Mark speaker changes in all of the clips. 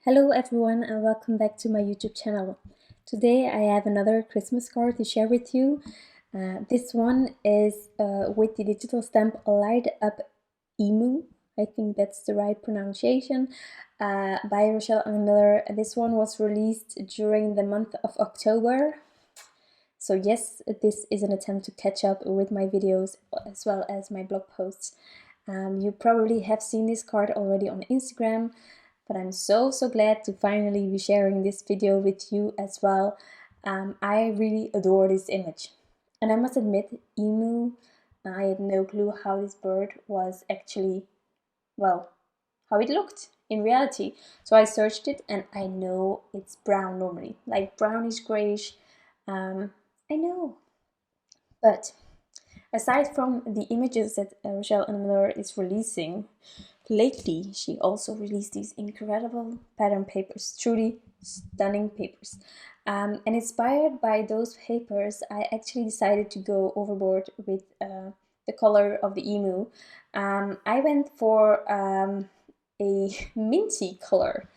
Speaker 1: Hello everyone and welcome back to my YouTube channel. Today I have another Christmas card to share with you. This one is with the digital stamp Light Up Emu. I think that's the right pronunciation, by Rachelle Anne Miller. This one was released during the month of October. So yes, this is an attempt to catch up with my videos as well as my blog posts. You probably have seen this card already on Instagram, but I'm so glad to finally be sharing this video with you as well. I really adore this image. And I must admit, emu, I had no clue how this bird was actually, well, how it looked in reality. So I searched it and I know it's brown normally, like brownish grayish. I know. But aside from the images that Rachelle Anne Miller is releasing, lately she also released these incredible pattern papers, truly stunning papers. And inspired by those papers, I actually decided to go overboard with the color of the emu. I went for a minty color.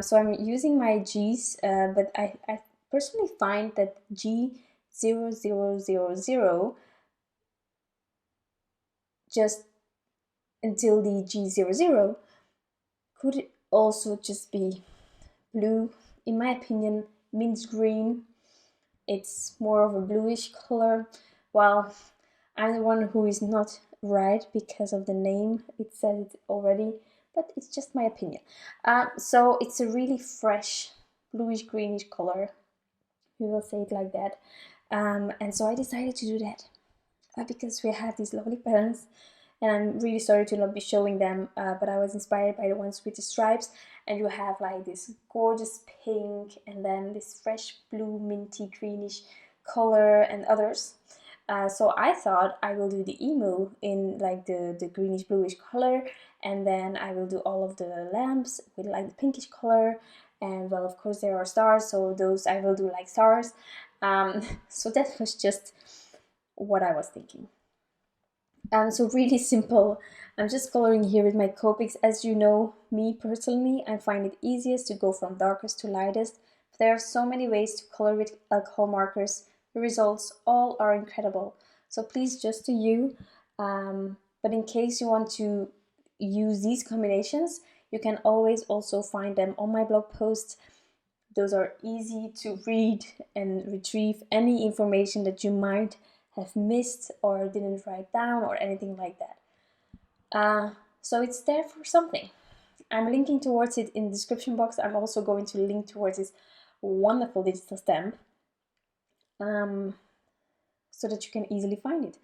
Speaker 1: So I'm using my G's, but I personally find that G0000 just until the G00 could also just be blue. In my opinion, mint green. It's more of a bluish color. Well, I'm the one who is not right because of the name. It says it already, but it's just my opinion. So it's a really fresh bluish greenish color. We will say it like that. And so I decided to do that because we have these lovely patterns, and I'm really sorry to not be showing them, but I was inspired by the ones with the stripes, and you have like this gorgeous pink and then this fresh blue minty greenish color and others. So I thought I will do the emu in like the greenish bluish color, and then I will do all of the lamps with like the pinkish color, and well, of course there are stars, so those I will do like stars. So that was just what I was thinking. So really simple. I'm just coloring here with my Copics. As you know, me personally, I find it easiest to go from darkest to lightest. There are so many ways to color with alcohol markers. The results all are incredible. So please, just to you. But in case you want to use these combinations, you can always also find them on my blog posts. Those are easy to read and retrieve any information that you might have missed or didn't write down or anything like that. So it's there for something. I'm linking towards it in the description box. I'm also going to link towards this wonderful digital stamp, so that you can easily find it.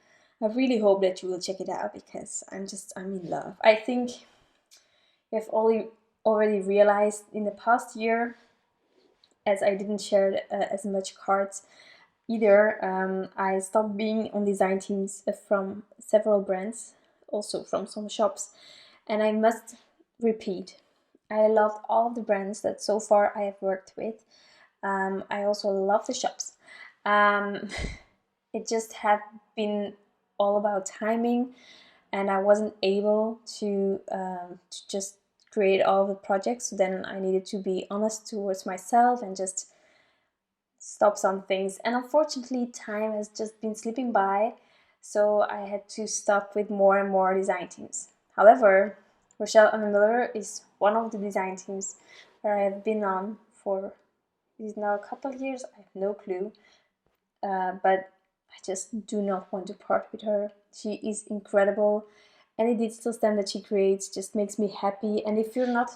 Speaker 1: I really hope that you will check it out because I'm in love. I think you have already realized in the past year, as I didn't share as much cards either, I stopped being on design teams from several brands, also from some shops, and I must repeat, I loved all of the brands that so far I have worked with. I also love the shops. It just had been all about timing, and I wasn't able to just create all the projects. So then I needed to be honest towards myself and just stop some things. And unfortunately, time has just been slipping by, so I had to stop with more and more design teams. However, Rachelle Anne Miller is one of the design teams where I have been on for, it is now a couple of years, I have no clue, but I just do not want to part with her. She is incredible. Any digital stamp that she creates just makes me happy. And if you're not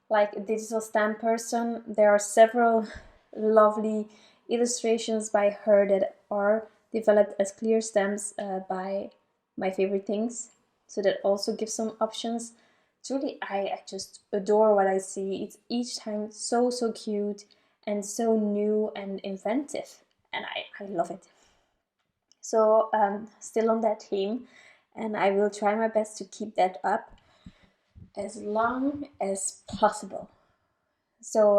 Speaker 1: like a digital stamp person, there are several lovely illustrations by her that are developed as clear stamps by My Favorite Things. So that also gives some options. Truly, I just adore what I see. It's each time so cute and so new and inventive, and I love it. So still on that theme, and I will try my best to keep that up as long as possible. So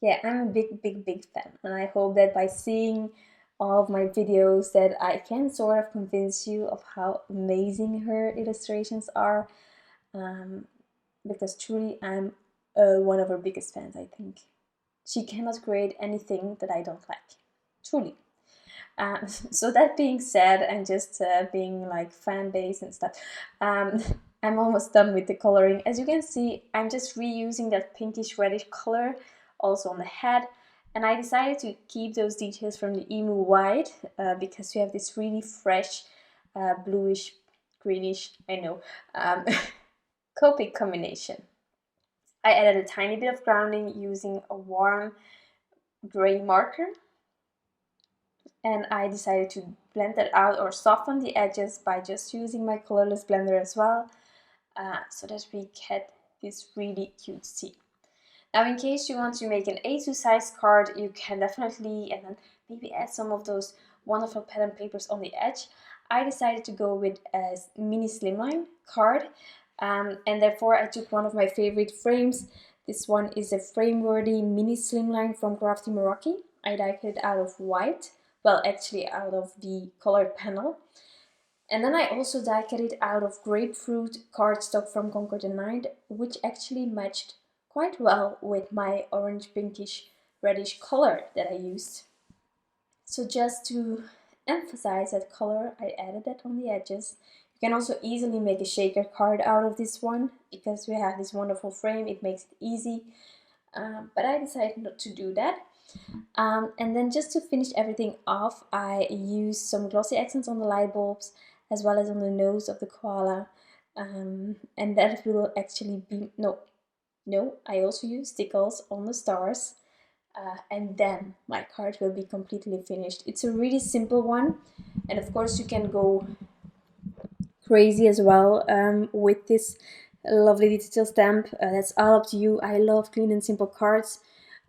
Speaker 1: yeah, I'm a big fan, and I hope that by seeing all of my videos that I can sort of convince you of how amazing her illustrations are, because truly I'm one of her biggest fans, I think. She cannot create anything that I don't like, truly. So that being said, and just being like fan base and stuff, I'm almost done with the coloring. As you can see, I'm just reusing that pinkish reddish color also on the head, and I decided to keep those details from the Emu white because we have this really fresh bluish, greenish, I know, Copic combination. I added a tiny bit of grounding using a warm gray marker, and I decided to blend that out or soften the edges by just using my colorless blender as well, so that we get this really cute C. Now, in case you want to make an A2 size card, you can definitely, and then maybe add some of those wonderful pattern papers on the edge. I decided to go with a mini slimline card, and therefore I took one of my favorite frames. This one is a frame-worthy mini slimline from Crafty Meraki. I dyed it out of white, well, actually out of the colored panel. And then I also die cut it out of Grapefruit cardstock from Concord and Night, which actually matched quite well with my orange pinkish reddish color that I used. So just to emphasize that color, I added that on the edges. You can also easily make a shaker card out of this one, because we have this wonderful frame, it makes it easy. But I decided not to do that. And then just to finish everything off, I used some glossy accents on the light bulbs as well as on the nose of the koala, and that will actually be, no, I also use Stickles on the stars, and then my card will be completely finished. It's a really simple one, and of course you can go crazy as well with this lovely digital stamp. That's all up to you. I love clean and simple cards,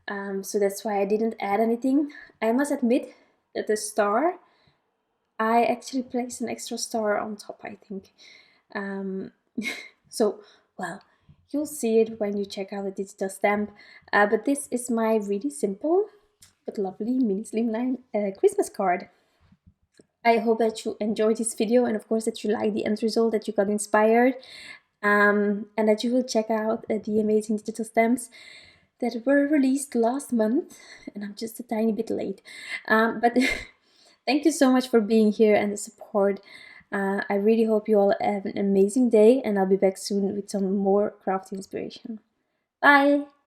Speaker 1: so that's why I didn't add anything. I must admit that the star, I actually placed an extra star on top, I think. So, well, you'll see it when you check out the digital stamp. But this is my really simple but lovely mini slimline Christmas card. I hope that you enjoyed this video, and of course that you like the end result, that you got inspired, and that you will check out the amazing digital stamps that were released last month, and I'm just a tiny bit late. But thank you so much for being here and the support. I really hope you all have an amazing day, and I'll be back soon with some more craft inspiration. Bye!